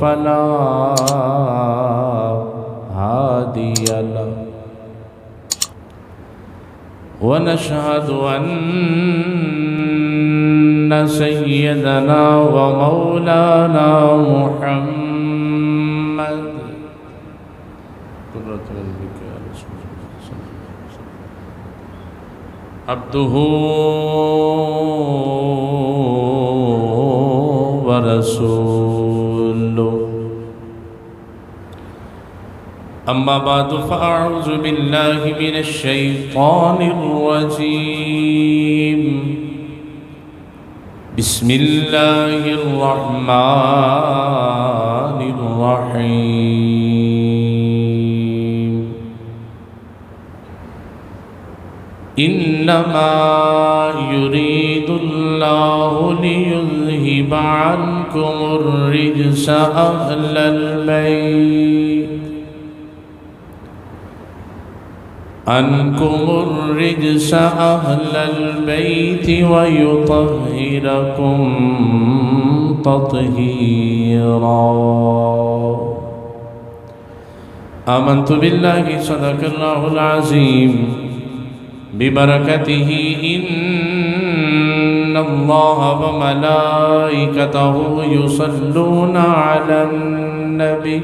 فلا هادي له ونشهد أن سيدنا ومولانا محمد عبده ورسوله أما بعد فأعوذ بالله من الشيطان الرجيم بسم الله الرحمن الرحيم إنما يريد الله ليذهب عنكم الرجس أهل البيت ويطهركم تطهيرا آمنت بالله صدق الله العظيم ببركته إن الله وملائكته يصلون على النبي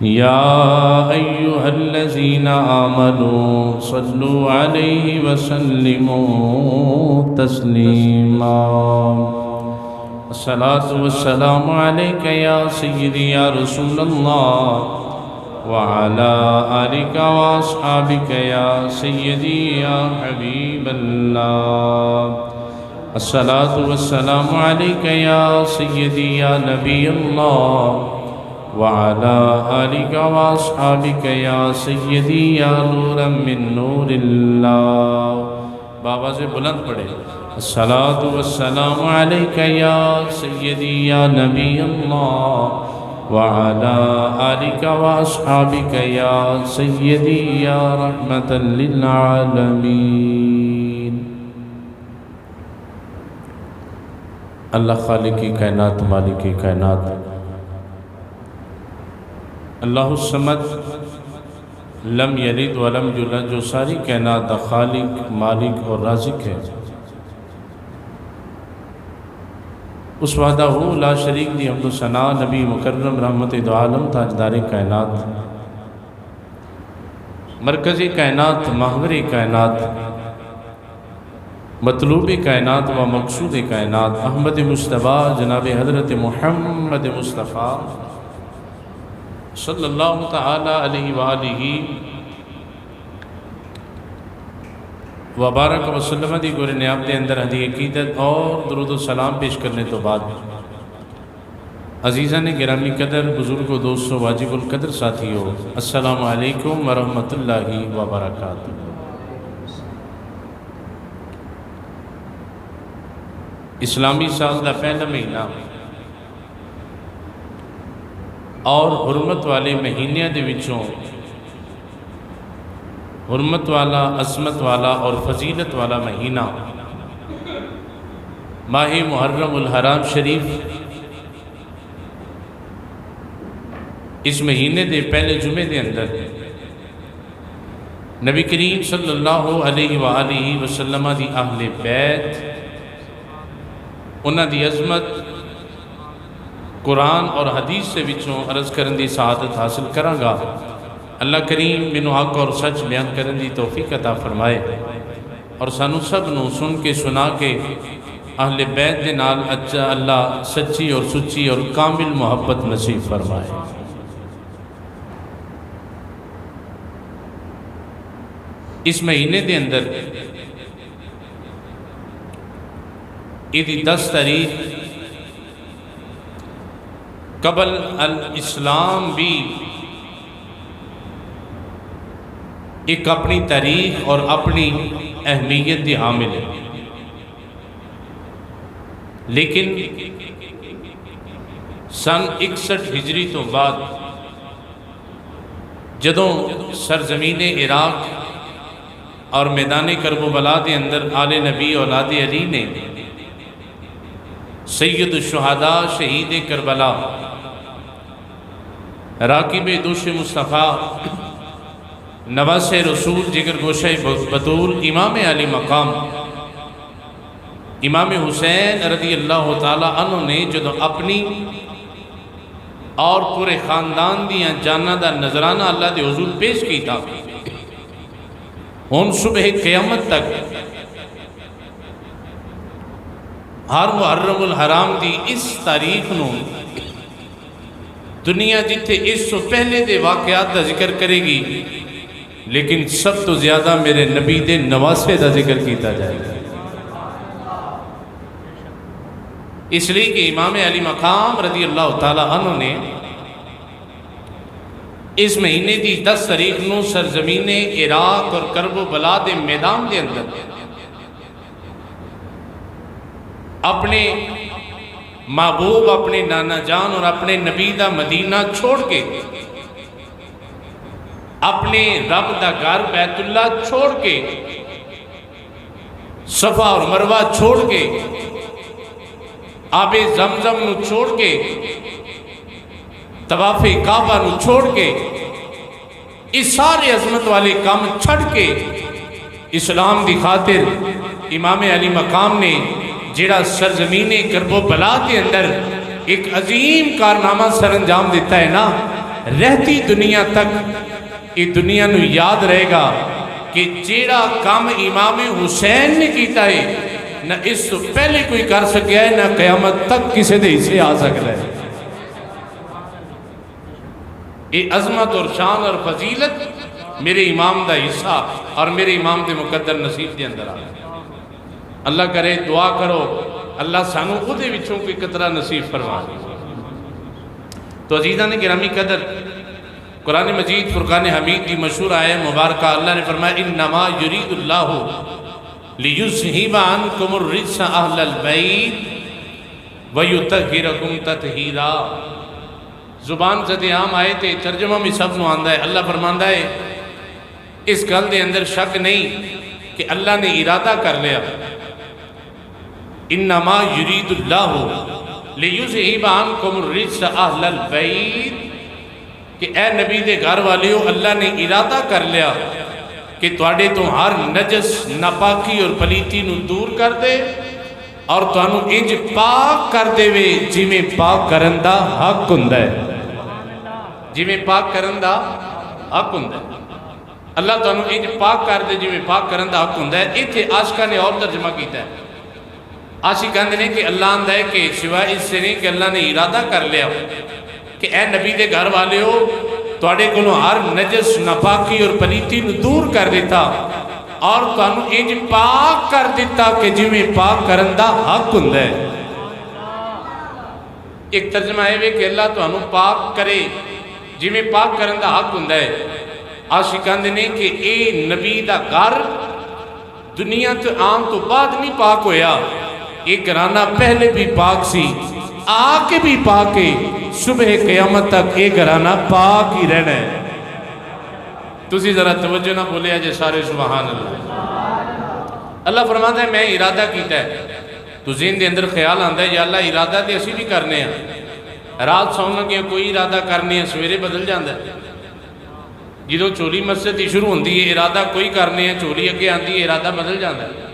يا أيها الذين آمنوا صلوا عليه وسلموا تسليما الصلاة والسلام عليك يا سيدي يا رسول الله وعلى آلك وأصحابك يا سيدي يا حبيب الله الصلاة والسلام عليك يا سيدي يا نبي الله وعلى آلك وأصحابك يا سيدي يا نورا من نور الله بابا سے بلند پڑھے الصلاة والسلام عليك يا سيدي يا نبي الله وعلى آلك وأصحابك يا سيدي يا رحمة للعالمين اللہ خالق کی کائنات مالک کی کائنات اللہ الصمد لم یلد ولم یولد جو ساری کائنات خالق مالک اور رازق ہے اس وحدہ لا شریک دی حمد و ثنا نبی مکرم رحمت دو عالم تاجدار کائنات مرکزی کائنات محور کائنات مطلوب کائنات و مقصود کائنات احمد مصطفیٰ جناب حضرت محمد مصطفیٰ صلی اللہ تعالی علیہ وآلہ وبارک وسلم دی گورے نیاب دے اندر ہدی عقیدت اور درود و سلام پیش کرنے تو بعد عزیزان گرامی قدر بزرگ و دوستو واجب القدر ساتھیو السلام علیکم ورحمت اللہ وبرکاتہ اسلامی سال دا پہلا مہینہ اور حرمت والے مہینے دے وچوں حرمت والا عظمت والا اور فضیلت والا مہینہ ماہ محرم الحرام شریف اس مہینے دے پہلے جمعے دے اندر نبی کریم صلی اللہ علیہ وآلہ وسلم دی اہل بیت انہاں دی عظمت قرآن اور حدیث سے وچوں عرض کرن دی سعادت حاصل کراں گا اللہ کریم منو حق اور سچ بیان کرن دی توفیق عطا فرمائے اور سانو سب نو سن کے سنا کے اہل بیت دے نال اچھا اللہ سچی اور سچی اور کامل محبت نصیب فرمائے اس مہینے دے اندر ایدی 10 تاریخ قبل الاسلام بھی ایک اپنی تاریخ اور اپنی اہمیت دی حامل ہے لیکن سن 61 ہجری تو بعد جدوں سرزمین عراق اور میدان کربلا دے اندر آل نبی اولاد علی نے سید الشہداء شہید کربلا راکب دوش مصطفیٰ نواس رسول جگر گوشہ بطول امام علی مقام امام حسین رضی اللہ تعالیٰ عنہ نے جدو اپنی اور پورے خاندان دیاں جانا دا نظرانہ اللہ دے حضور پیش کی تھا ان صبح قیامت تک ہر محرم الحرام دی اس تاریخ نو دنیا جتھے اس سے پہلے دے واقعات دا ذکر کرے گی لیکن سب تو زیادہ میرے نبی دے نواسے دا ذکر کیتا جائے گا اس لیے کہ امام علی مقام رضی اللہ تعالیٰ عنہ نے اس مہینے دی 10 تاریخ نو سرزمین عراق اور کرب و بلا دے میدان دے اندر اپنے محبوب اپنے نانا جان اور اپنے نبی دا مدینہ چھوڑ کے اپنے رب دا گھر بیت اللہ چھوڑ کے صفا اور مروہ چھوڑ کے آب زمزم نو چھوڑ کے طواف کعبہ نو چھوڑ کے اس سارے عظمت والے کام چھڑ کے اسلام دی خاطر امام علی مقام نے جڑا سرزمین کرب و بلا کے اندر ایک عظیم کارنامہ سر انجام دیتا ہے نا رہتی دنیا تک یہ دنیا نو یاد رہے گا کہ جڑا کام امام حسین نے کیتا ہے نہ اس سے پہلے کوئی کر سکیا ہے نہ قیامت تک کسی دے اسے آ سکتا ہے یہ عظمت اور شان اور فضیلت میرے امام دا حصہ اور میرے امام دے مقدر نصیب دے اندر آ اللہ کرے دعا کرو اللہ سانو خود وچوں کوئی قطرہ نصیب فرما تو عزیزان گرامی قدر قرآن مجید فرقان حمید کی مشہور آیہ مبارکہ اللہ نے فرمایا انما یرید اللہ لیذہب عنکم الرجس اہل البیت ویطہرکم تطہیرا زبان زد عام آئے تھے ترجمہ میں سب نو آندہ ہے اللہ فرماندہ ہے اس گل دے اندر شک نہیں کہ اللہ نے ارادہ کر لیا انما یرید اللہ لیذہب عنکم الرجس اہل البیت کہ اے نبی دے گھر والیو اللہ نے ارادہ کر لیا کہ تواڈے تو ہر نجس ناپاکی اور پلیتی نو دور کر دے اور تانوں انج پاک کر دے وے جی میں پاک کرندہ حق ہوندا ہے جی میں پاک کرندہ حق ہوندا ہے اللہ تانوں انج پاک کر دے جی میں پاک کرندہ حق ہوندا ہے ایتھے عاشقاں نے اور ترجمہ کیتا ہے عاشق کہندے نے کہ اللہ آندا ہے کہ سوائے اس سے نہیں کہ اللہ نے ارادہ کر لیا کہ اے نبی دے گھر والے ہو تواڈے کولوں ہر نجس ناپاکی اور پلیتی نو دور کر دیتا اور تانوں انج پاک کر دیتا کہ جویں پاک کرندہ حق ہوندا ہے ایک ترجمہ ہے کہ اللہ تانوں پاک کرے جویں پاک کرندہ حق ہوندا ہے عاشقاں دے نے کہ اے نبی دا گھر دنیا تو عام تو بعد نہیں پاک ہویا ایک گھرانہ پہلے بھی پاک سی آ کے بھی پاک ہے صبح قیامت تک ایک گھرانہ پاک ہی رہنا ہے تسی ذرا توجہ نہ بولے آجے سارے سبحان اللہ اللہ فرماتا ہے میں ارادہ کیتا ہے تو ذہن دے اندر خیال آندہ ہے یا اللہ ارادہ دے اسی بھی کرنے ہیں رات سونا کہ کوئی ارادہ کرنے ہیں سویرے بدل جاندہ ہے جدو چولی مسجد ہی شروع ہوندی ہے ارادہ کوئی کرنے ہیں چولی اگے آندی ہے ارادہ بدل جاندہ ہے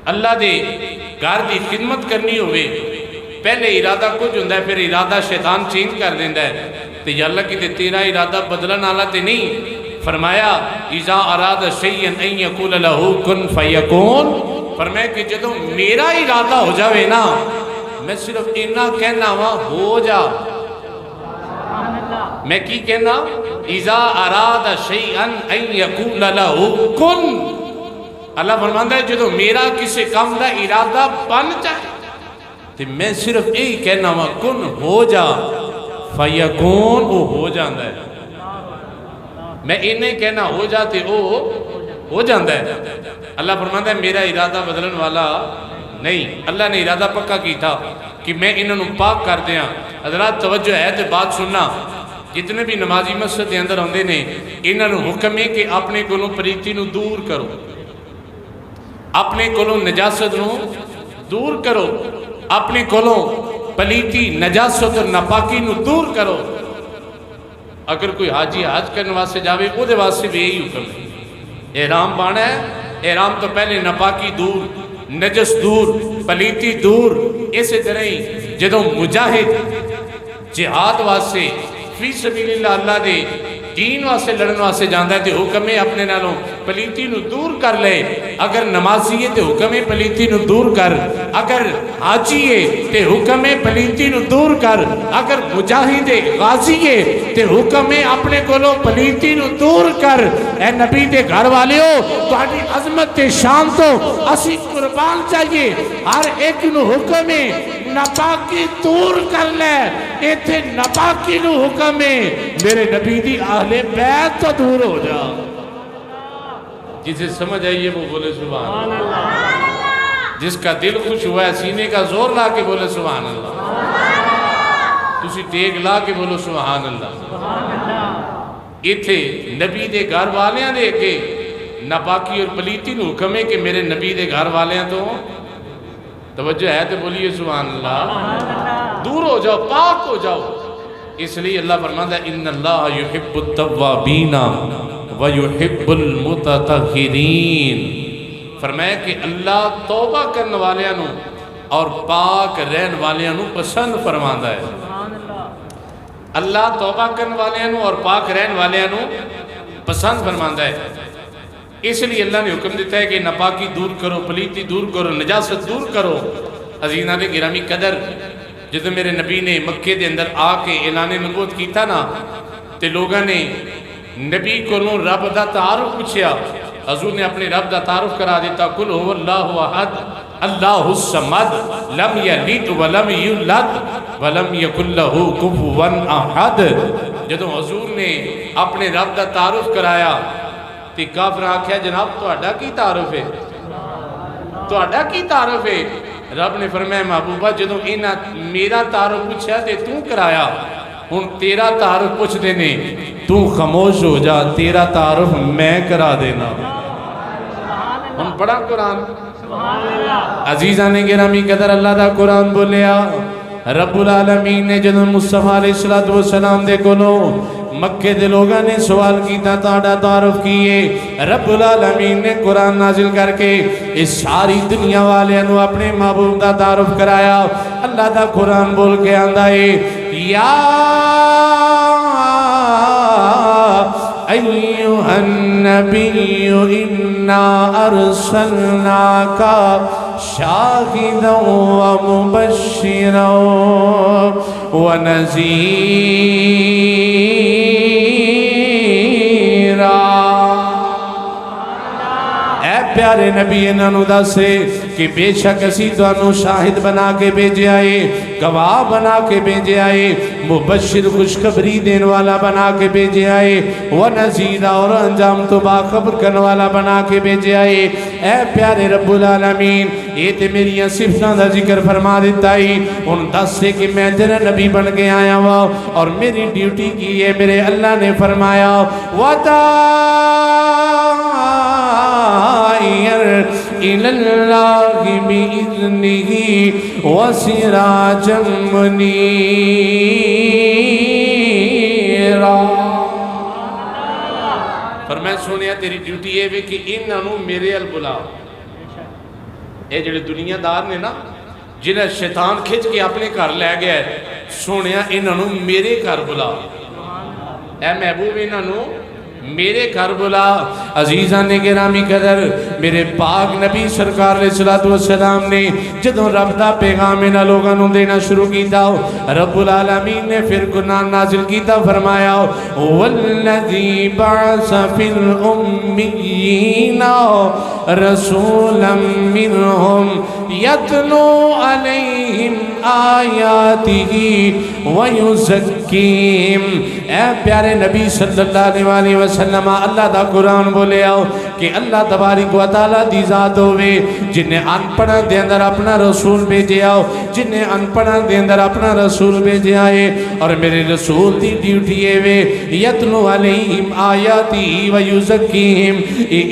اللہ دے گھر دی خدمت کرنی ہوئے پہلے ارادہ کچھ ہوندہ ہے پھر ارادہ شیطان چینج کر دیندہ ہے تو یا اللہ کی تے تیرا ارادہ بدلن آلہ تے نہیں فرمایا اذا اراد شیئن ان یقول لہو کن فیکون فرمایا کہ جدو میرا ارادہ ہو جاوے نا میں صرف اینا کہنا ہوا ہو جا میں کی کہنا اذا اراد شیئن ان یقول لہو کن اللہ فرماندہ ہے جدو میرا کسی کام دا ارادہ بن جائے تو میں صرف یہی کہنا ہوا کن ہو جا فیکون وہ ہو جاندہ ہے میں انہیں کہنا ہو جاتے ہو جاندہ ہے اللہ فرماتا ہے میرا ارادہ بدلن والا نہیں اللہ نے ارادہ پکا کی تھا کہ میں انہوں پاک کر دیا حضرات توجہ ہے تو بات سننا جتنے بھی نمازی مسجد کے اندر ہوندے نے انہوں حکم ہے کہ اپنے کولوں پلیتی نو دور کرو اپنے کولوں نجاست نو دور کرو اپنے کولوں پلیتی نجاست اور ناپاکی نو دور کرو. اگر کوئی حاجی حج کرنے واسطے جاوے او دے واسطے بھی یہی حکم ہے. احرام بانا ہے، احرام تو پہلے ناپاکی دور، نجس دور، پلیتی دور. اسی طرح ہی جدوں مجاہد جہاد واسطے فی سبیل اللہ دے دین واسطے لڑن واسطے جاندہ ہے تے حکم ہے اپنے نالوں پلیتی نو دور کر لے. اگر نمازی ہے تے حکم ہے پلیتی نو دور کر. اگر حاجی ہے تے حکم ہے پلیتی نو دور کر. اگر مجاہد ہے غازی ہے تے حکم ہے اپنے کولوں پلیتی نو دور کر. اے نبی دے گھر والے ہو تہاڈی عظمت تے شان تو اسی قربان چاہیے. ہر ایک نو حکم ہے ناپاکی دور کر لے. ایتھے ناپاکی نو حکم ہے میرے نبی دی اہل بیت تو دور ہو جا. جسے سمجھ آئیے وہ بولے سبحان اللہ. جس کا دل خوش ہوا ہے سینے کا زور لا کے بولے سبحان اللہ. تسی ٹیک لا کے بولو سبحان اللہ. ایتھے نبی دے گھر والیاں دے کے ناپاکی اور پلیتی نو حکم ہے کہ میرے نبی دے گھر والیاں تو توجہ ہے تو بولیے سبحان اللہ. دور ہو جاؤ، پاک ہو جاؤ. اس لیے اللہ فرماتا ہے ان اللہ یحب التوابین ویحب المتطہرین. فرمایا کہ اللہ توبہ کرنے والیاں نو اور پاک رہن والیاں نو پسند فرماندا ہے. اللہ توبہ کرنے والیاں نو اور پاک رہن والیاں نو پسند فرماندا ہے. اس لیے اللہ نے حکم دیتا ہے کہ ناپاکی دور کرو، پلیتی دور کرو، نجاست دور کرو. عزیزان گرامی قدر جدو میرے نبی نے مکے دے اندر آ کے اعلان نبوت کیتا نا تے لوگاں نے نبی کو رب دا تعارف پوچھیا. حضور نے اپنے رب دا تعارف کرا دیتا. قل هو اللہ احد اللہ الصمد لم یلد ولم یولد ولم یکن لہ کفوا احد. جدو حضور نے اپنے رب دا تعارف کرایا تے کافر آکھیا جناب تہاڈا کی تعارف ہے، تہاڈا کی تعارف ہے؟ رب نے فرمایا محبوبہ جدو انہاں میرا تعارف پوچھا تے تو کرایا، ہن تیرا تعارف پوچھ دینے تو خاموش ہو جا، تیرا تعارف میں کرا دینا. ہن پڑھا قرآن. عزیزان گرامی قدر اللہ دا قرآن بولیا. رب العالمین نے جدو مصطفیٰ علیہ السلام دے کولو مکے دے لوگاں نے سوال کیتا تہاڈا تعارف کیے. رب العالمین نے قرآن نازل کر کے اس ساری دنیا والے نو اپنے محبوب دا تعارف کرایا. اللہ دا قرآن بول کے آندا ہے یا ایھا النبی انا ارسلناک شاہدا ومبشرا ونذیرا. اے پیارے نبی انہوں دا سے کہ بے شک اسی تو شاہد بنا کے بھیجے آئے، گواہ بنا کے بھیجے آئے، مبشر خوشخبری دین والا بنا کے بھیجے آئے، ونذیر اور انجام تو باخبر کرنے والا بنا کے بھیجے آئے. اے پیارے رب العالمین یہ تے میری صفتاں دا ذکر فرما دیتا ہی. ان دس سے کہ میں تیرا نبی بن کے آیا ہوا اور میری ڈیوٹی کی ہے. میرے اللہ نے فرمایا وَدَائِرْ إِلَى اللَّهِ بِإِذْنِهِ وَسِرَاجًا مُنِيرًا. فرمایا سونیا تیری ڈیوٹی ہے کہ انہوں میرے البلا. اے جڑے دنیا دار نے نا جنہیں شیطان کھچ کے اپنے گھر لے گیا ہے، سونیا انہوں میرے گھر بلا. اے محبوب انہوں میرے گھر بلا. عزیزان گرامی قدر میرے پاک نبی سرکار علیہ السلام نے جدوں رب دا پیغام انہاں لوگاں نوں دینا شروع کیتا، رب العالمین نے پھر قرآن نازل کیتا. فرمایا والذی بعث فی الامیین رسولا منہم یتلو علیہم آیاتہ ویزکیہم وَيُزَكِّيهِمْ اے پیارے نبی صلی اللہ علیہ وسلم اللہ دا قرآن بولے آؤ کہ اللہ تبارک و تعالیٰ دی ذات ہوئے جنہیں ان پڑھا دے اندر اپنا رسول بھیجے آؤ جنہیں ان پڑھا دے اندر اپنا رسول بھیجے آئے اور میرے رسول دی ڈیوٹی ہے وے یتلو علیہم آیاتی وَيُزَكِّيهِمْ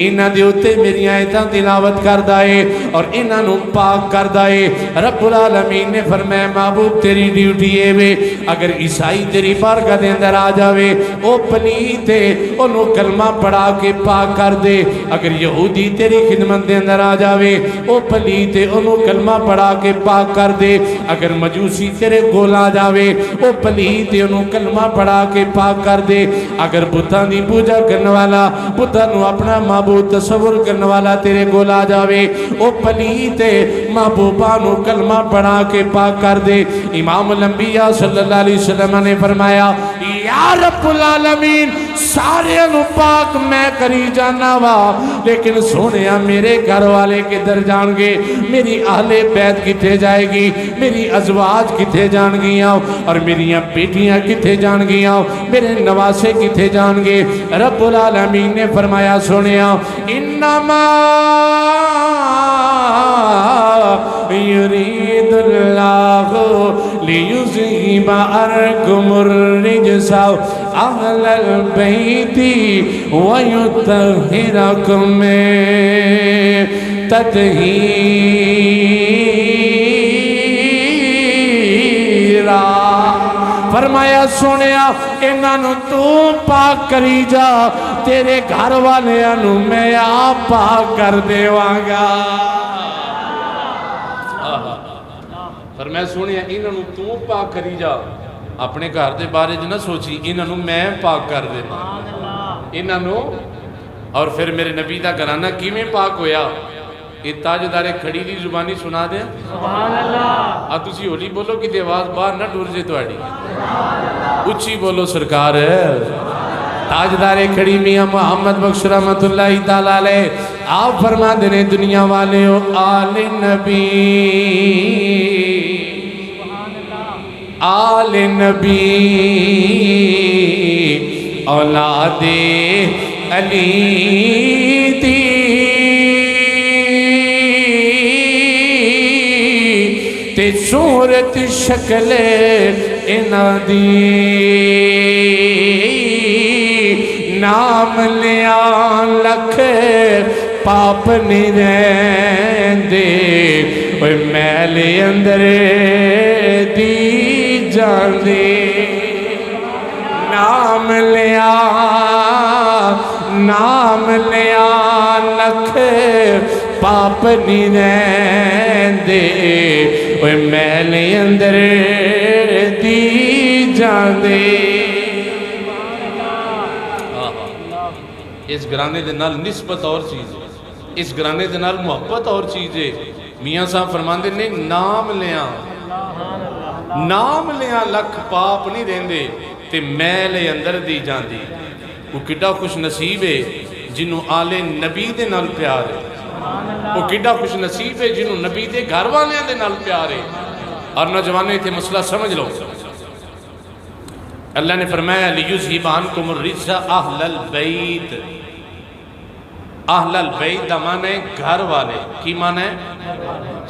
انہاں دے ہوتے میری آیتاں تلاوت کر دائے اور انہاں نو پاک کر دائے رب العالمین نے فرمایا محبوب تیری ڈیوٹی ہے وے اگر عیسائی تیری بارگاہ دے اندر آ جاوے او پلیت ہے انہوں کلمہ پڑھا کے پاک کر دے اگر یہودی تیری خدمت دے اندر آ جاوے او پلیت ہے انہوں کلمہ پڑھا کے پاک کر دے اگر مجوسی تیرے گول آ جاوے او پلیت ہے انہوں کلمہ پڑھا کے پاک کر دے اگر بتان دی پوجا کرنے والا بتانو اپنا معبود تصور کرنے والا تیرے گول آ جاوے او پلیت ہے محبوبانو کلمہ پڑھا کے پاک کر دے امام الانبیاء صلی اللہ علیہ وسلم نے فرمایا یا رب العالمین سارے انو پاک میں کری جانا وا لیکن سونیا میرے گھر والے کدھر جان گے میری اہل بیت کتے جائے گی میری ازواج کتے جان گیا اور میری بیٹیاں کتے جان گیا میرے نواسے کتے جان گے رب العالمین نے فرمایا سونیا انما یرید اللہ لیذہب عنکم الرجس اہل البیت ویطہرکم تطہیرا فرمایا سونیا انہوں تو پاک کری جا تیرے گھر والے انہوں میں آپ پاک کر دیوانگا فرمایا سونیا انہوں تو پاک کری جا اپنے گھر دے بارے جنہ سوچی انہوں میں پاک کر دے انہوں اور پھر میرے نبی دا گھرانہ کی میں پاک ہویا یہ تاجدار کھڑی دی زبانی سنا دیں سبحان اللہ تسی ہولی بولو کہ دیواز باہر نہ ڈور جے تو آڑی اچھی بولو سرکار ہے تاجدار کھڑی میاں محمد بخش رحمت اللہ تعالیٰ علیہ آپ فرما دینے دنیا والے ہو آل نبی آل نبی اولاد علی دی تے صورت شکل انہاں دی نام لیا لکھ پاپ نہیں رہندے اوہ میل اندر دی جاندے نام لیا لکھ پاپ نہیں رہندے اوہ میل اندر دی جاندے اس گرانے دے نال نسبت اور چیز ہے اس گرانے دے نال محبت اور چیز ہے میاں صاحب فرماندے نے نام لیاں لکھ پاپ نہیں رہندے تے میل اندر دی جاندی وہ کڈا خوش نصیب ہے جنہوں آل نبی دے نال پیار ہے وہ کڈا خوش نصیب ہے جنہوں نبی دے گھر والے دے نال پیار ہے اور نوجوانے تھے مسئلہ سمجھ لو اللہ نے فرمایا لیذہب عنکم الرجس اہل البیت اہل البیت دا معنی ہے گھر والے کی معنی ہے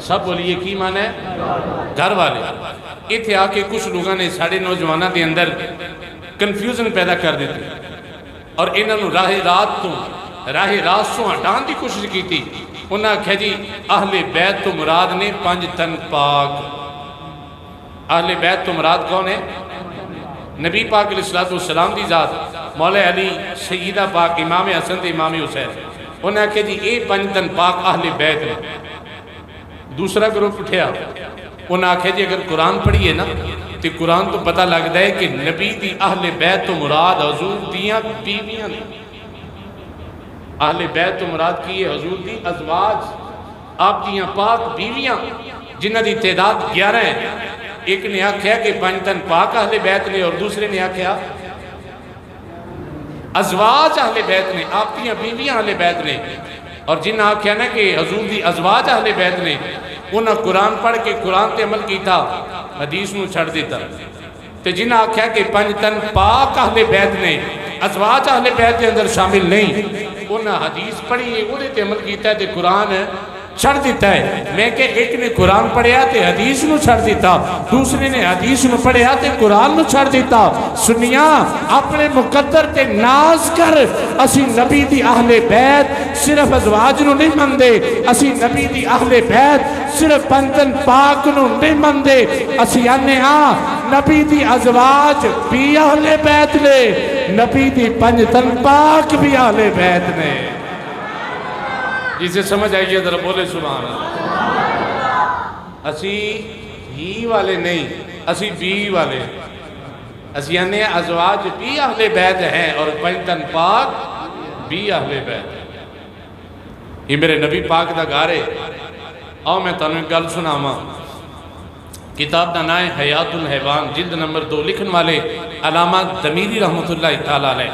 سب بولیے کی معنی ہے گھر والے اتھے آکے کچھ لوگاں نے ساڑھے نوجوانہ دے اندر کنفیوژن پیدا کر دیتے اور انہوں راہ راست تو ہٹان دی کوشش کی تھی انہاں کہا جی اہل بیت تو مراد نے 5 تن پاک اہل بیت تو مراد کون ہے نبی پاک علیہ السلام دی ذات مولا علی سیدہ پاک امام حسن تے امام حسین انہاں کہا جی 5 تن پاک اہل بیت ہے دوسرا گروپ اٹھیا انہاں کہا جی اگر قرآن پڑھئے نا تو قرآن تو پتہ لگتا ہے کہ نبی دی اہل بیت تو مراد حضور دیاں بیویاں نے اہل بیت تو مراد کی ہے حضور دی ازواج آپ دیاں پاک بیویاں جنہ دی تعداد 11 ہیں ایک نے آکھیا کہ 5 تن پاک اہل بیت نے اور دوسرے نے آکھیا ازواج اہل بیت نے آپ دیاں بیویاں اہل بیت نے اور جنہ آکھیا نا کہ حضور دی ازواج اہل بیت نے انہاں قرآن پڑھ کے قرآن تے عمل کیتا حدیث نو چھڑ دیتا تے جنہاں آکھیا کہ 5 تن پاک اہل بیت نے ازواج اہل بیت کے اندر شامل نہیں، انہاں حدیث پڑھی ہے وہ دیتے عمل کیتا ہے تے قرآن چھڑ دیتا ہے۔ میں کہ ایک نے قرآن پڑھیا تے حدیث نو چھڑ دیتا، دوسرے نے حدیث نو پڑھیا تے قرآن نو چھڑ دیتا۔ سنیاں اپنے مقدر تے ناز کر، اسی نبی دی اہل بیت صرف ازواج نو نہیں مندے، اسی نبی دی اہل بیت صرف 5 تن پاک نو نہیں مندے، اسی آنے نبی دی ازواج بھی اہل بیت نے، نبی دی 5 تن پاک بھی اہل بیت نے۔ جسے سمجھ آئیے ذرا بولے سبحان اللہ۔ اسی ہی والے نہیں، اسی بی والے، اسی آنے ازواج بھی اہل بیت ہیں اور 5 تن پاک بھی اہل بیت ہیں۔ یہ میرے نبی پاک دا گارے۔ آؤ میں تانوں ایک گل سناواں۔ کتاب دا نام ہے حیات الحیوان، جلد نمبر 2، لکھن والے علامہ دمیری رحمت اللہ تعالیٰ علیہ۔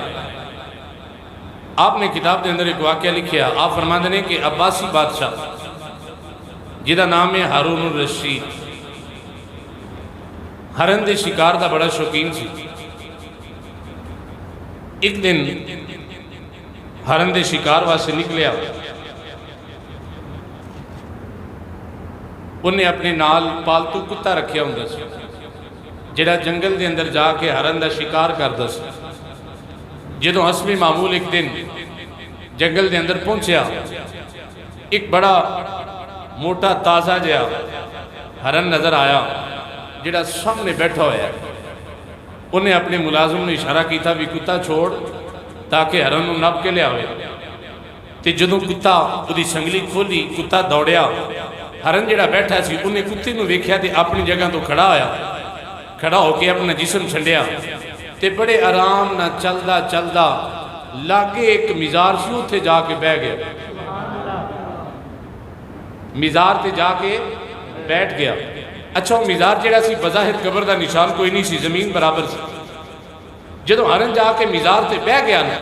آپ نے کتاب دے اندر ایک واقعہ لکھیا۔ آپ فرماندے نے کہ عباسی بادشاہ جہاں نام ہے ہارون الرشید، ہرن دے شکار دا بڑا شوقین سی۔ ایک دن ہرن دے شکار واسطے نکلیا، انہیں اپنے نال پالتو کتا رکھیا ہوں سی جڑا جنگل دے اندر جا کے ہرن دا شکار کردا سی۔ جدوں حسب معمول ایک دن جنگل دے اندر پہنچیا، ایک بڑا موٹا تازہ جہا ہرن نظر آیا جڑا سامنے بیٹھا ہویا ہے۔ انہیں اپنے ملازم نے اشارہ کیتا بھی کتا چھوڑ تاکہ ہرن نو نپ کے لے آوے۔ تے جدوں کتا اودی سنگلی کھولی، کتا دوڑیا، ہرن جڑا بیٹھا سی انہیں کتے نو ویکھیا تے اپنی جگہ تو کھڑا آیا، کھڑا ہو کے اپنا جسم چھنڈیا تے بڑے آرام نہ چلدا چلدا لاگے ایک مزار سی اتھے جا کے بہ گیا، مزار تے جا کے بیٹھ گیا۔ اچھا وہ مزار جڑا سی بظاہر قبر دا نشان کوئی نہیں سی، زمین برابر سی۔ جدوں ہرن جا کے مزار تے بہ گیا نا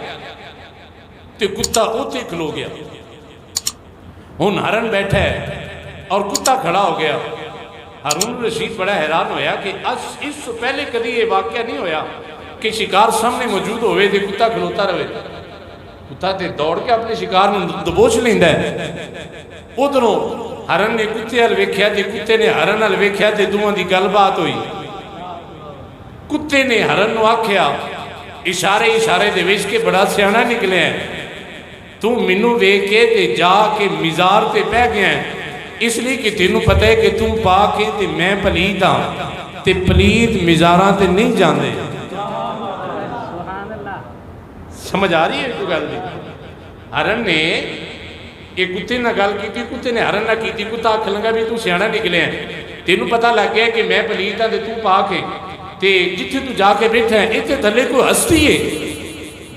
تے کتا اتھے کھلو گیا۔ ہن ہرن بیٹھا ہے اور کتا کھڑا ہو گیا۔ ہارون الرشید بڑا حیران ہویا کہ اس سے پہلے کدی یہ واقعہ نہیں ہویا کہ شکار سامنے موجود ہوئے تے کتا کھلوتا رہے۔ کتا تے دوڑ کے اپنے شکار نو دبوچ لیندا ہے۔ ادھروں ہرن نے کتے ہل ویکھیا تے کتے نے ہرن ہل ویکھیا تے دوواں دی گل بات ہوئی۔ کتے نے ہرن نو آکھیا اشارے دے وچ کے بڑا سیاںا نکلے ہیں، تو مینوں ویکھ کے تے جا کے مزار تے بہ گیا ہے، اس لیے کہ تینوں پتہ ہے کہ تم پاک ہے تے میں پلید ہاں، تے پلید مزاراں تے نہیں جاندے۔ سمجھ آ رہی ہے تو گل دی؟ ہرن نے ایک کتے نہ گل کی، کتے نے ہرن نہ کی، کتا آکھ لگا بھی تو سیاںا نکلے ہیں، تینوں پتہ لگ گیا کہ میں پلید ہاں تے تو پاک ہے، تے جتھے تو جا کے بیٹھا ہے اتنے تھلے کوئی ہستی ہے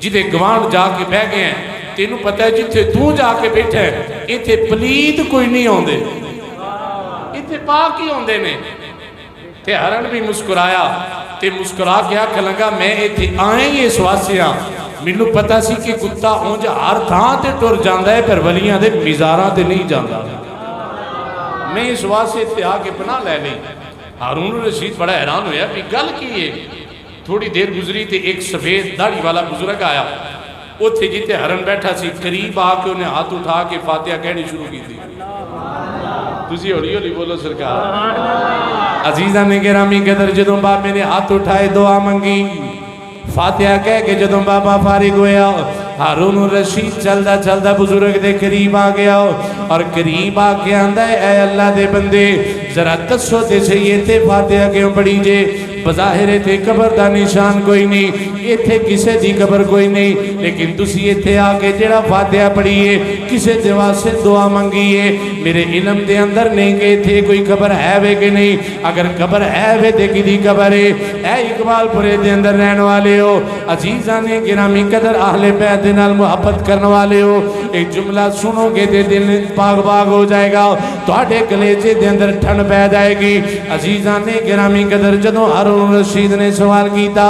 جدے گوانڈ جا کے بہ گئے ہیں، تینوں پتہ ہے جتھے تو جا کے بیٹھا ہے اتنے پلید کوئی نہیں ہوندے، اتنے پاک ہی ہوندے نے۔ تے ہرن بھی مسکرایا تے مسکرا کے آکھ لگا میں اتنے آئیں ہی اس واسطے ہاں، مینوں پتہ سی کہ کتا اونج ہر تھاں تے ٹر جاندا ہے پر ولیاں دے مزاراں تے نہیں جاندا، میں اس واسطے اتنے آ کے پناہ لے لئی۔ ہارون الرشید بڑا حیران ہویا بھی گل کی ہے۔ تھوڑی دیر گزری تے ایک سفید داڑھی والا بزرگ آیا، اتھے جیتے ہرن بیٹھا سی، قریب آ کے انہیں ہاتھ اٹھا کے فاتحہ کہنی شروع کی تھی۔ تسی ہولی ہولی بولو سرکار۔ عزیزہ نے گرامی قدر جدوں بابے نے ہاتھ اٹھائے دعا منگی، فاتحہ کہہ کے جدوں بابا فارغ ہویا، ہارون الرشید چلدا چلدا بزرگ دے قریب آ گیا اور قریب آ کے آندہ ہے اے اللہ دے بندے ذرا دسو تے سید تے فاتحہ کیوں پڑھی جے؟ بظاہر تے قبر دا نشان کوئی نہیں، ایتھے کسے دی قبر کوئی نہیں، لیکن تسی ایتھے آکے جڑا فاتحہ پڑھیے کسے دے واسطے دعا منگیے، میرے علم دے اندر نہیں کہ ایتھے کوئی قبر ہے وے کہ نہیں، اگر قبر ہے وے تے کدی قبر ہے؟ اے اقبال پورے دے اندر رہن والے ہو، عزیزان گرامی قدر اہل بیت نال محبت کرنے والے ہو، ایک جملہ سنو گے دے دل باغ باغ ہو جائے گا، تواڈے کلیجے دے اندر ٹھنڈ پہ جائے گی۔ عزیزان گرامی قدر جدوں ہارون رشید نے سوال کیتا،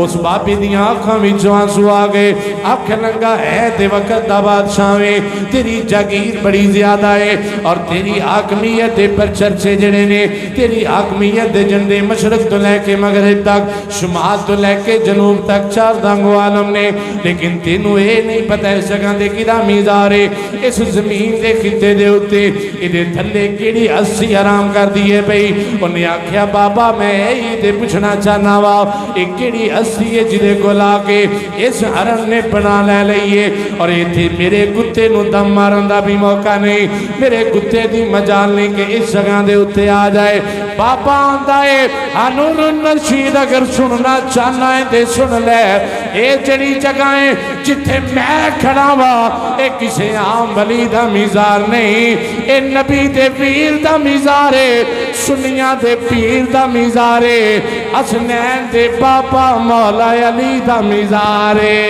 اس بابی دیاں آنکھاں وچوں آنسو آ گئے، آکھن لگا ہے تے وقت دا بادشاہ وے، تیری جاگیر بڑی زیادہ ہے اور تیری حاکمیت پر چرچے جڑے نے، تیری حاکمیت دے جھنڈے مشرق تو لے کے مغرب تک، شمال تو لے کے جنوب تک چار دانگو عالم نے، لیکن تینوں اے نہیں پتہ اس جگہ دے کدا میزارے، اس زمین دے خطے دے ہوتے ادھے تھلے کیڑی ہستی حرام کر دیئے بھئی۔ انہیں آکھیا بابا میں یہ دے پوچھنا چاہنا وا، ایک کیڑی ہستی ہے جدے کو لا کے اس حرم نے بنا لے لئیے، اور یہ تھی میرے کتے نو دم مارندہ بھی موقع نہیں، میرے کتے دی مجال نہیں کہ اس جگہ دے ہوتے آ جائے۔ بابا آندہ ہے ہارون رشید اگر سننا چاہنا ہے دے سن لے، اے جڑی جگہیں جتھے میں کھڑا وا، اے کسے عام ولی دا میزار نہیں، اے نبی دے پیر دا میزار ہے، سنیاں دے پیر دا میزار ہے، حسنین دے بابا مولا علی دا میزار ہے۔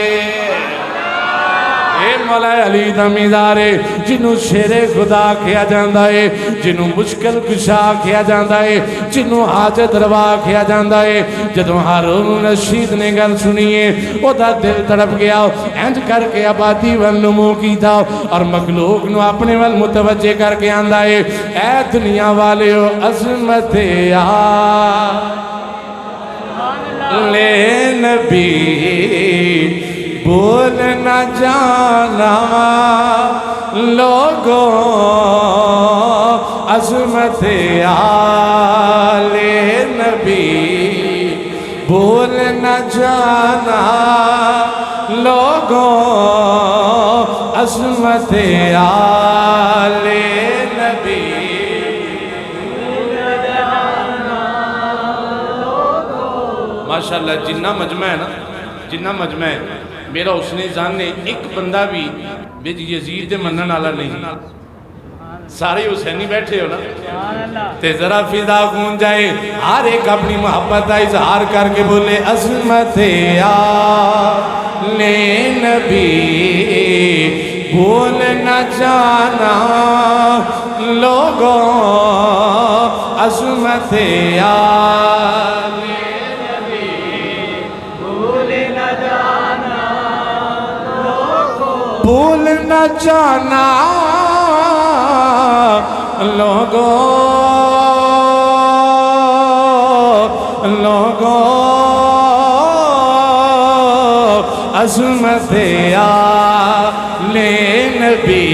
اے مولا علی دا میزار ہے، جنہوں شیر خدا کیا جاندہ ہے، جنہوں مشکل کشا کیا جاندہ ہے، جنہوں حاجت روا کیا جاندہ ہے۔ جدوں ہارون رشید نے گل سنیے او دا دل تڑپ گیا، انج کر کے آبادی والنمو کی تھا اور مخلوق نو اپنے وال متوجہ کر کے آندہ ہے، اے دنیا والے ہو عظمت لے نبی بول نہ جانا لوگوں عظمت آل نبی بول نہ جانا لوگوں عظمت آل نبی ماشاءاللہ جنہ مجمع ہے نا، جنہ مجمع ہے میرا حسن ظن نے ایک بندہ بھی بج یزید دے منن والا نہیں، سارے حسینی بیٹھے ہو نا، تے ذرا فضا گون جائے، ہر ایک اپنی محبت کا اظہار کر کے بولے عظمت آل نبی بھول نہ جانا لوگوں عظمت آل بھول نہ جانا لوگوں عظمت آل نبی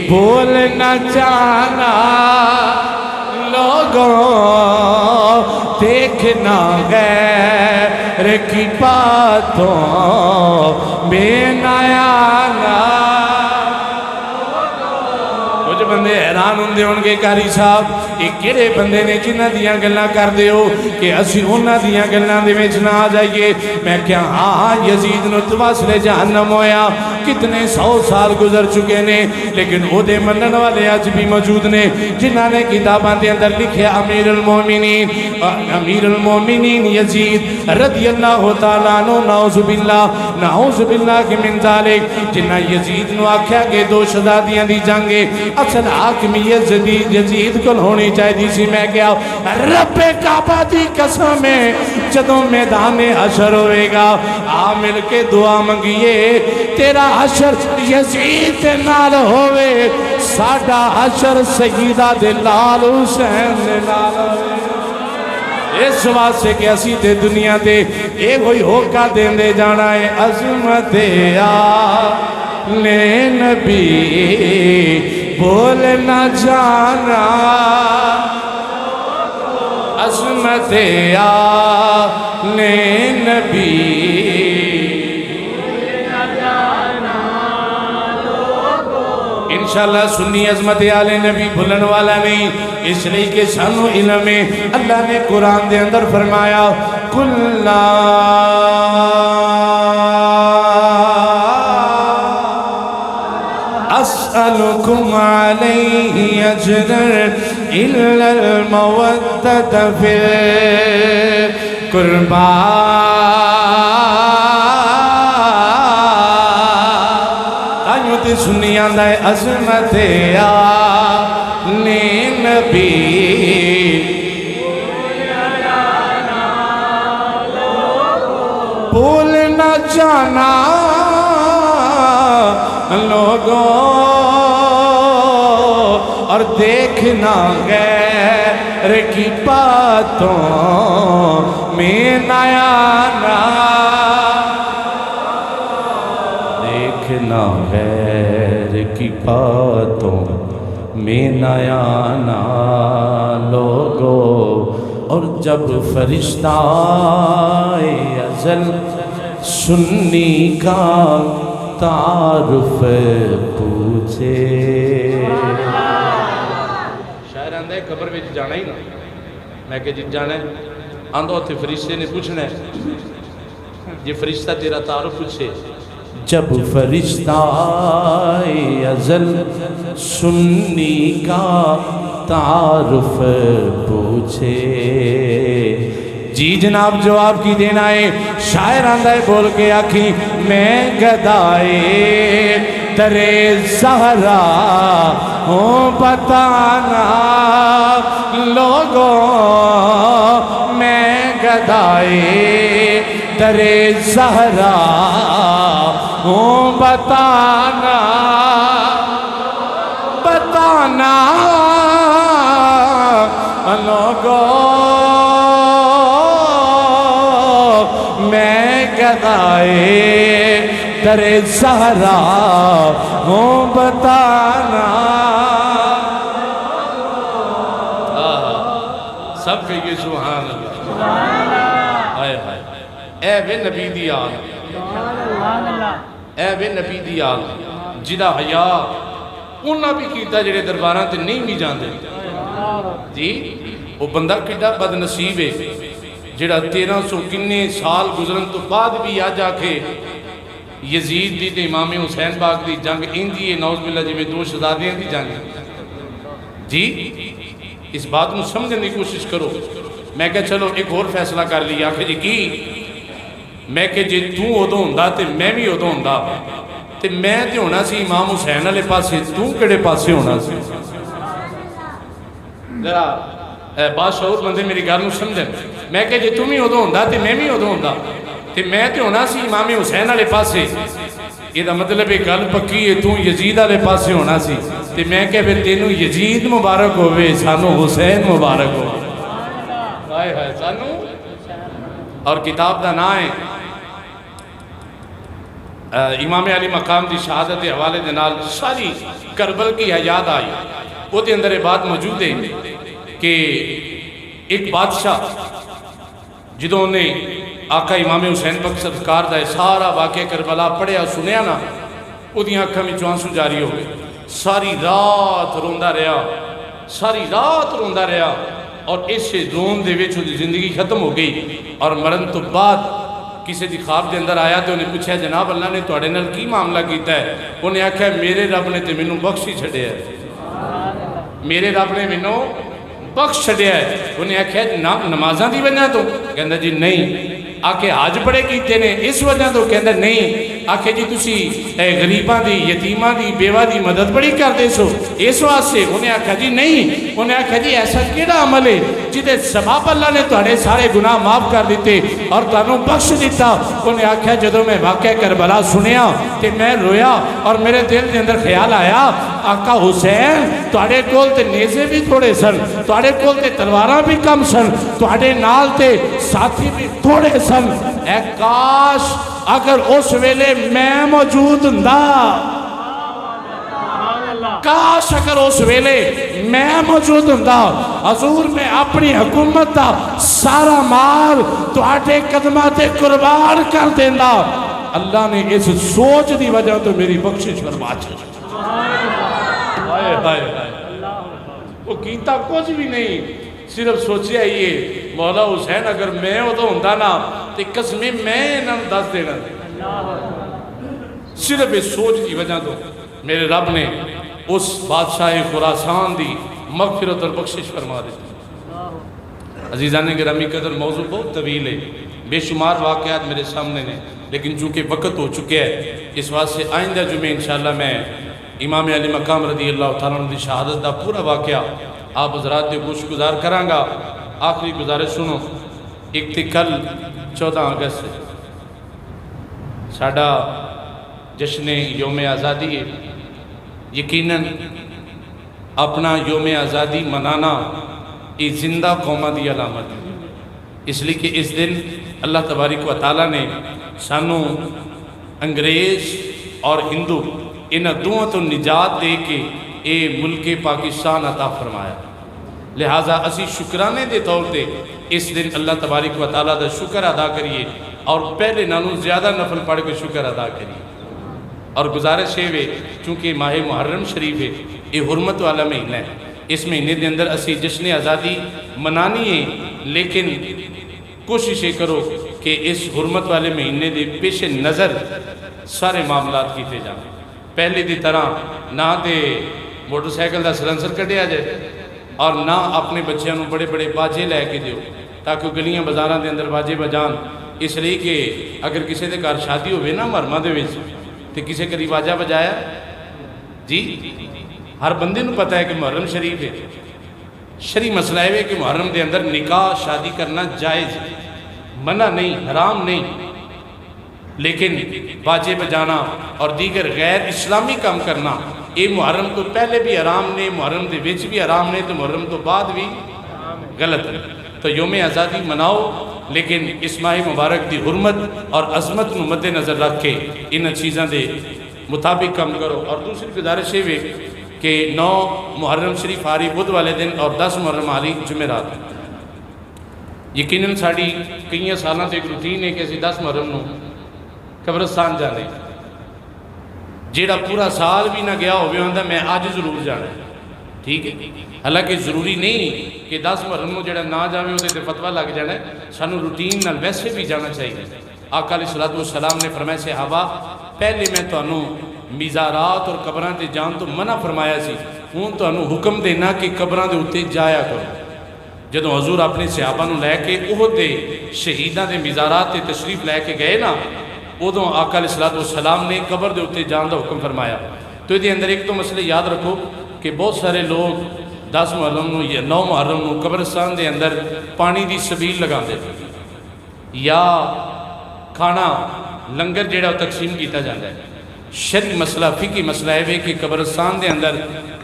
بھول نہ جانا لوگوں دیکھنا غیر کی باتوں میں نیانا۔ کچھ بندے حیران ہوندے ہونگے قاری صاحب یہ کیڑے بندے نے جنہ دیاں گلاں کر دے ہو کہ اسی انہ دیاں گلاں دے وچ نہ آ جائیے۔ میں کیا ہاں یزید نو تواسلے جہنم ہویا، کتنے 100 سال گزر چکے نے، لیکن او دے منن والے آج بھی موجود نے جنہاں نے کتاباں دے اندر لکھے امیر المومنین یزید رضی اللہ تعالیٰ عنہ نعوذ باللہ من ذالک، جنہاں یزید نو آکھیا کہ دو شہزادیاں دی جنگے اصل حاکمیت یزید کل ہونی چاہیے سی۔ میں کیا رب کعبہ دی قسم ہے جدوں میدان حشر ہوئے گا آ مل کے دعا منگیے تیرا حشر یزید دے نال ہوئے، ساڈا حشر سیدہ دے لال حسین دے نال ہوئے۔ اس واسطے کہ اسی تے دنیا تے اے کوئی ہوکا دیندے جانا ہے عظمت آل نبی بول نہ جانا عظمت آل نبی انشاءاللہ سنی عظمت آل نبی بھولن والا نہیں، اس لئے کہ سانو علم ہے۔ اللہ نے قرآن دے اندر فرمایا قُلْ لَا أَسْأَلُكُمْ عَلَيْهِ أَجْرًا إِلَّا الْمَوَدَّةَ فِي قربان آئیوں تے سنیاں دائے عظمت آلِ نبی بھول نہ جانا لوگوں اور دیکھنا غیر کی باتوں میں نہ آنا دیکھنا غیر کی باتوں میں نہ آنا لوگوں اور جب فرشتہ ازل سنی کا تعارف پوچھے شاعر آندہ ہے قبر میں جانا ہی نا میں کہ جی جانا ہے آندہ ہوتے فرشتے نے پوچھنا ہے یہ فرشتہ تیرا تعارف پوچھے جب فرشتہ ازل سنی کا تعارف پوچھے جی جناب جواب کی دینا ہے شاعر آندہ ہے بول کے آکھی میں گدائے درِ زہرا ہوں بتانا لوگوں میں گدائے درِ زہرا ہوں بتانا بتانا لوگوں میں گدائے درِ زہرا ہوں بتانا سب کہیے سبحان اللہ اے وے نبی دی آل اے وے نبی دی آل جدا حیا انہاں بھی کیتا جڑے درباراں تے نہیں بھی جاندے جی وہ بندہ کڈا بد نصیب ہے جڑا 1300 کنے سال گزرن تو بعد بھی آ جا کے یزید دی تے امام حسین باغ دی جنگ اندی ہے نعوذ باللہ جی میں دو شہزادیاں دی جنگ جی اس بات میں سمجھنے کی کوشش کرو میں کہ چلو ایک اور فیصلہ کر لیا کہ جی کی میں کہ جی تو ادو ہوندا تے میں بھی ادو ہوندا تے میں تے ہونا سی امام حسین والے پاسے تو کیڑے پاسے ہونا سی ذرا باشعور بندے میری گل نوں سمجھن میں کہ جی تم ہی ادو ہوندا تے میں بھی ادو ہوندا تے میں تے ہونا سی امام حسین والے پاسے یہ دا مطلب ہے گل پکی ہے تو یزید والے پاسے ہونا سی تے میں کہ پھر تینوں یزید مبارک ہوئے سانو حسین مبارک ہو ہائے ہائے سانو اور کتاب دا نام ہے امام علی مقام دی شہادت حوالے دے نال ساری کربل کی حیات آئی وہ دے اندر بات موجود ہے کہ ایک بادشاہ جدوں نے آقا امام حسین پاک سرکار دا سارا واقعہ کربلا پڑھیا سنیا نا وہ دی آنکھاں میں آنسو جاری ہو گئے ساری رات روندا رہا ساری رات روندا رہا اور اس سے رون دے وچ دی زندگی ختم ہو گئی اور مرن تو بعد کسی دی خواب دے اندر آیا تو انہیں پوچھا جناب اللہ نے تواڈے نال کی معاملہ کیتا ہے انہیں آکھیا میرے رب نے تے مینوں بخشی چھڈیا ہے میرے رب نے مینوں بخش چھڈیا ہے انہیں آکھیا نمازاں دی وجہ تو کہندا جی نہیں آکھے حج بڑے کیتے نے اس وجہ تو کہندا نہیں آکھے جی تسی غریباں دی یتیماں دی بیوہ دی مدد بڑی کر دے سو اس واسطے انہیں آکھا جی نہیں انہیں آکھا جی ایسا کیڑا عمل ہے جدے سبب اللہ نے تہاڈے سارے گناہ معاف کر دیتے اور تانوں بخش دیتا انہیں آکھا جدوں میں واقعہ کربلا سنیا تے میں رویا اور میرے دل دے اندر خیال آیا آقا حسین تہاڈے کول تے نیزے بھی تھوڑے سن تہاڈے کول تے تلواراں بھی کم سن تہاڈے نال تے ساتھی بھی تھوڑے سن اے کاش اگر اس ویلے میں موجود ہوندا کاش اگر اس ویلے میں موجود ہوندا حضور میں اپنی حکومت دا سارا مال تہاڈے قدماں تے قربان کر دیندا اللہ نے اس سوچ دی وجہ تو میری بخشش فرما چھوڑی وہ کیتا کچھ بھی نہیں صرف سوچیا یہ مولا حسین اگر میں ادو ہوندا نا تے قسمیں میں انہاں دس دینا صرف اس سوچ کی وجہ تو میرے رب نے اس بادشاہ خراسان دی مغفرت اور بخشش فرما دی عزیزان گرامی قدر موضوع بہت طویل ہے، بے شمار واقعات میرے سامنے نے، لیکن چونکہ وقت ہو چکے ہے اس واسطے آئندہ جمعے انشاءاللہ میں امام علی مقام رضی اللہ تعالیٰ عنہ دی شہادت دا پورا واقعہ آپ حضرات دے گوش گزار کرانگا۔ آخری گزارش سنو، ایک تھی کل 14 اگست ساڑھا جشن یوم آزادی ہے۔ یقیناً اپنا یوم آزادی منانا یہ زندہ قومہ دی علامت ہے، اس لیے کہ اس دن اللہ تبارک و تعالیٰ نے سانوں انگریز اور ہندو انہاں دوہاں تو نجات دے کے اے ملک پاکستان عطا فرمایا، لہٰذا اسی شکرانے دے طور تے اس دن اللہ تبارک و تعالیٰ دا شکر ادا کریے اور پہلے نانوں زیادہ نفل پڑھ کے شکر ادا کریے۔ اور گزارش ہے چونکہ ماہ محرم شریف ہے، یہ حرمت والا مہینہ ہے، اس مہینے دے اندر اسی جشن آزادی منانی ہے، لیکن کوشش کرو کہ اس حرمت والے مہینے دے پیش نظر سارے معاملات کیتے جائیں۔ پہلے دی طرح نہ تے موٹر سائیکل دا سلنسر کٹیا جائے اور نہ اپنے بچیاں نوں بڑے بڑے باجے لے کے دیو تاکہ گلیاں بازاراں دے اندر باجے بجان، اس لیے کہ اگر کسی دے گھر شادی ہوئے نا محرمہ دے وچ تے کسے کری باجہ بجایا جی، ہر بندے نوں پتہ ہے کہ محرم شریف ہے۔ شرعی مسئلہ ہے کہ محرم دے اندر نکاح شادی کرنا جائز ہے، منع نہیں، حرام نہیں، لیکن باجے بجانا اور دیگر غیر اسلامی کام کرنا یہ محرم تو پہلے بھی حرام نے، محرم دے وچ بھی حرام نے، تو محرم تو بعد بھی غلط ہے۔ تو یوم آزادی مناؤ، لیکن اس ماہ مبارک دی حرمت اور عظمت نو مد نظر رکھ کے ان چیزاں دے مطابق کام کرو۔ اور دوسری گزارش ہے کہ 9 محرم شریف آ رہی بدھ والے دن اور 10 محرم آ رہی جمعرات۔ یقیناً ساڑی کئی سالاں تے ایک روٹین ہے کہ اسی 10 محرم نو قبرستان جانے، جیڑا پورا سال بھی نہ گیا ہوئے ہوندہ میں آج ضرور جانا ہے، ٹھیک ہے؟ حالانکہ ضروری نہیں کہ 10 محرم نو جیڑا نہ جاوے ہوتے تے فتوہ لگ جانا ہے، سانو روٹین نال ویسے بھی جانا چاہیے۔ آقا علیہ السلام نے فرمایا صحابہ پہلے میں تو انہوں میزارات اور قبران تے جان تو منع فرمایا سی، ہون تو انہوں حکم دینا کہ قبران دے اتے جایا کرو۔ جدوں حضور اپنے صحابہ نو لے کے احد دے شہیدہ دے میزارات تے تشریف لے کے گئے نا، ادوں آقا علیہ السلام نے قبر دے اتے جان دا حکم فرمایا۔ تو یہ اندر ایک تو مسئلہ یاد رکھو کہ بہت سارے لوگ 10 محرم نو یا 9 محرم نو قبرستان دے اندر پانی دی سبیل لگا دے یا کھانا لنگر جیڑا تقسیم کیتا جاتا ہے۔ شرعی مسئلہ فقہی مسئلہ ہے کہ قبرستان دے اندر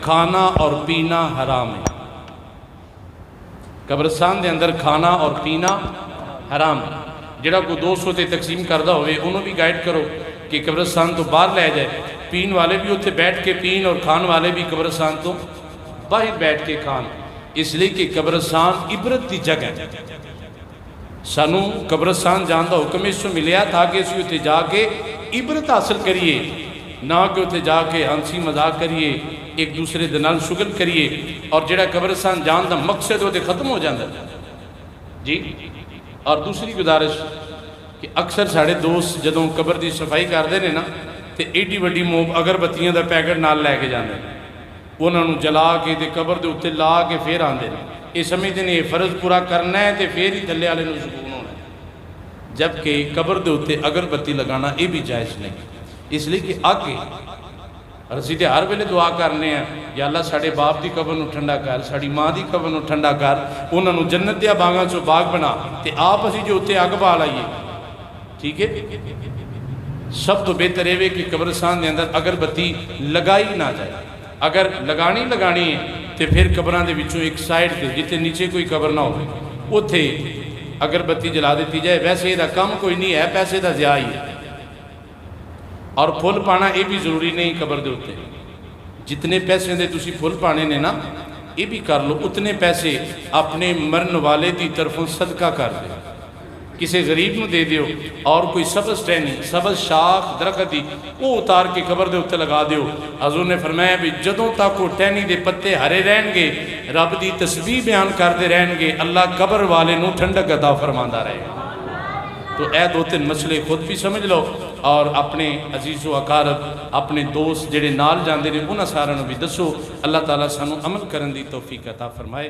کھانا اور پینا حرام ہے، قبرستان دے اندر کھانا اور پینا حرام ہے۔ جڑا کو 200 تے تقسیم کردہ ہوئے انہوں بھی گائیڈ کرو کہ قبرستان تو باہر لے جائے، پین والے بھی اتھے بیٹھ کے پین اور کھان والے بھی قبرستان تو باہر بیٹھ کے کھان، اس لیے کہ قبرستان عبرت دی جگہ ہے۔ سانو قبرستان جان دا حکم اس سے ملیا تھا کہ اسی اتھے جا کے عبرت حاصل کریے، نہ کہ اتھے جا کے ہنسی مذاق کریے، ایک دوسرے دنال شغل کریے، اور جڑا قبرستان جان دا مقصد ہوتے ختم ہو جاندہ جی۔ اور دوسری گزارش کہ اکثر ساڑھے دوست جدوں قبر دی صفائی کر دے نا تے ایڈی وڈی موب اگر بتیاں دا پیکٹ نال لے کے جاندے، انہوں نے جلا کے تے قبر دے اتے لا کے پھر آندے، یہ سمجھتے ہیں یہ فرض پورا کرنا ہے تے پھر ہی تھلے والے نوں سکون ہونا ہے، جبکہ قبر دے اتے اگر بتی لگانا یہ بھی جائز نہیں، اس لیے کہ آگے رسی تے ہر ویلے دعا کرنے ہیں یا اللہ ساڑھے باپ دی قبر نو ٹھنڈا کر، ساڑھی ماں دی قبر نو ٹھنڈا کر، انہوں نے جنت دیا باغاں چو باغ بنا تے آپ اسی جو اتے اگ بال آئیے، ٹھیک ہے؟ سب تو بہتر ہے کہ قبرستان دے اندر اگر بتی لگائی نہ جائے، اگر لگانی ہے تے پھر قبران دے وچوں ایک سائیڈ تے جتے نیچے کوئی قبر نہ ہوئے اتھے اگر بتی جلا دیتی جائے، ویسے یہ دا کم کوئی نہیں ہے، پیسے دا زیادہ ہی ہے۔ اور پھول پانا یہ بھی ضروری نہیں قبر دے ہوتے، جتنے پیسے دے تسی پھول پانے نے نا یہ بھی کر لو، اتنے پیسے اپنے مرن والے دی طرفوں صدقہ کر دے، کسی غریب نو دے دیو، اور کوئی سبز ٹہنی سبز شاخ درخت دی وہ اتار کے قبر دے ہوتے لگا دیو۔ حضور نے فرمایا بھی جدوں تک وہ ٹہنی دے پتے ہرے رہن گے، رب دی تسبیح بیان کردے رہن گے، اللہ قبر والے نو ٹھنڈک عطا فرماندا رہے گا۔ تو اے دو تین مسئلے خود بھی سمجھ لو، اور اپنے عزیز و اقارب اپنے دوست جڑے نال جاندے نے انہاں سارے نوں بھی دسو، اللہ تعالیٰ سانو عمل کرن دی توفیق عطا فرمائے۔